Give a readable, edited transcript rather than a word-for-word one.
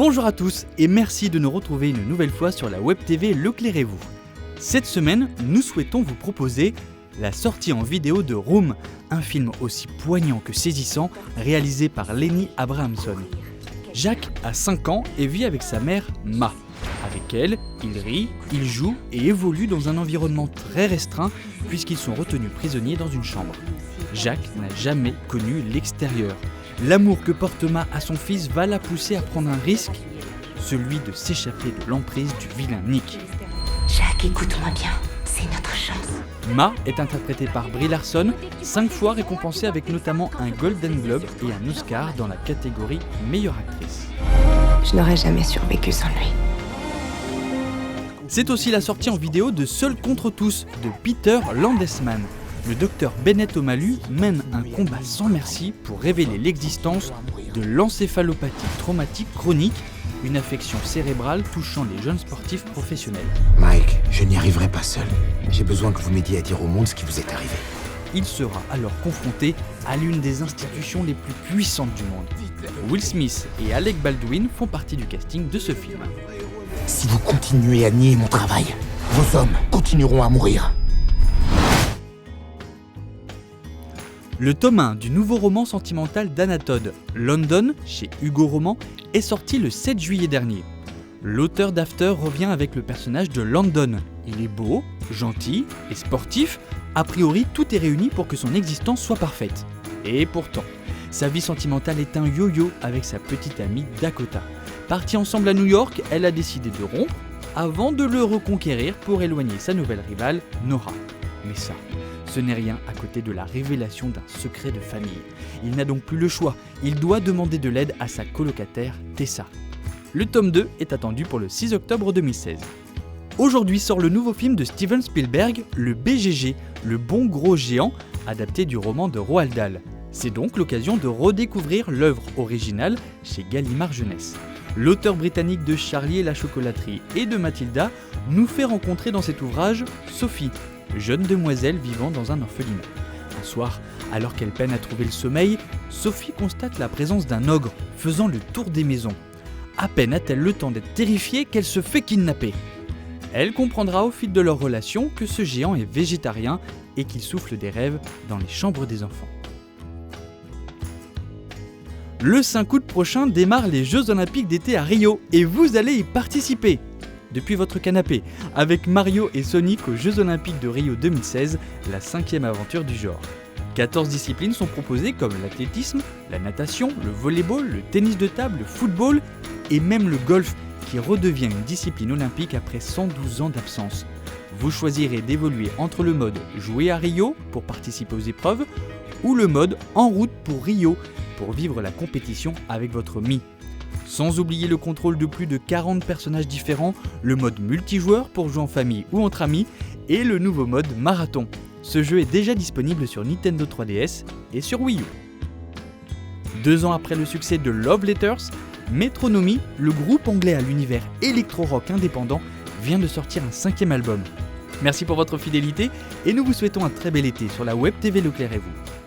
Bonjour à tous et merci de nous retrouver une nouvelle fois sur la web TV Leclerc et vous. Cette semaine, nous souhaitons vous proposer la sortie en vidéo de Room, un film aussi poignant que saisissant réalisé par Lenny Abrahamson. Jacques a 5 ans et vit avec sa mère Ma. Avec elle, il rit, il joue et évolue dans un environnement très restreint puisqu'ils sont retenus prisonniers dans une chambre. Jacques n'a jamais connu l'extérieur. L'amour que porte Ma à son fils va la pousser à prendre un risque, celui de s'échapper de l'emprise du vilain Nick. Jacques, écoute-moi bien, c'est notre chance. Ma est interprétée par Brie Larson, 5 fois récompensée avec notamment un Golden Globe et un Oscar dans la catégorie meilleure actrice. Je n'aurais jamais survécu sans lui. C'est aussi la sortie en vidéo de Seul contre tous de Peter Landesman. Le docteur Bennett Omalu mène un combat sans merci pour révéler l'existence de l'encéphalopathie traumatique chronique, une affection cérébrale touchant les jeunes sportifs professionnels. Mike, je n'y arriverai pas seul. J'ai besoin que vous m'aidiez à dire au monde ce qui vous est arrivé. Il sera alors confronté à l'une des institutions les plus puissantes du monde. Will Smith et Alec Baldwin font partie du casting de ce film. Si vous continuez à nier mon travail, vos hommes continueront à mourir. Le tome 1 du nouveau roman sentimental d'Anna Todd, London, chez Hugo Roman, est sorti le 7 juillet dernier. L'auteur d'After revient avec le personnage de London. Il est beau, gentil et sportif. A priori, tout est réuni pour que son existence soit parfaite. Et pourtant, sa vie sentimentale est un yo-yo avec sa petite amie Dakota. Partis ensemble à New York, elle a décidé de rompre avant de le reconquérir pour éloigner sa nouvelle rivale, Nora. Mais ça, ce n'est rien à côté de la révélation d'un secret de famille. Il n'a donc plus le choix, il doit demander de l'aide à sa colocataire Tessa. Le tome 2 est attendu pour le 6 octobre 2016. Aujourd'hui sort le nouveau film de Steven Spielberg, le BGG, le bon gros géant, adapté du roman de Roald Dahl. C'est donc l'occasion de redécouvrir l'œuvre originale chez Gallimard Jeunesse. L'auteur britannique de Charlie et la chocolaterie et de Mathilda nous fait rencontrer dans cet ouvrage Sophie, jeune demoiselle vivant dans un orphelinat. Un soir, alors qu'elle peine à trouver le sommeil, Sophie constate la présence d'un ogre faisant le tour des maisons. À peine a-t-elle le temps d'être terrifiée qu'elle se fait kidnapper. Elle comprendra au fil de leur relation que ce géant est végétarien et qu'il souffle des rêves dans les chambres des enfants. Le 5 août prochain démarrent les Jeux Olympiques d'été à Rio et vous allez y participer depuis votre canapé, avec Mario et Sonic aux Jeux Olympiques de Rio 2016, la 5e aventure du genre. 14 disciplines sont proposées comme l'athlétisme, la natation, le volley-ball, le tennis de table, le football et même le golf qui redevient une discipline olympique après 112 ans d'absence. Vous choisirez d'évoluer entre le mode jouer à Rio pour participer aux épreuves ou le mode en route pour Rio pour vivre la compétition avec votre Mi. Sans oublier le contrôle de plus de 40 personnages différents, le mode multijoueur pour jouer en famille ou entre amis et le nouveau mode marathon. Ce jeu est déjà disponible sur Nintendo 3DS et sur Wii U. 2 ans après le succès de Love Letters, Metronomy, le groupe anglais à l'univers électro-rock indépendant, vient de sortir un 5e album. Merci pour votre fidélité et nous vous souhaitons un très bel été sur la web TV Leclerc et vous.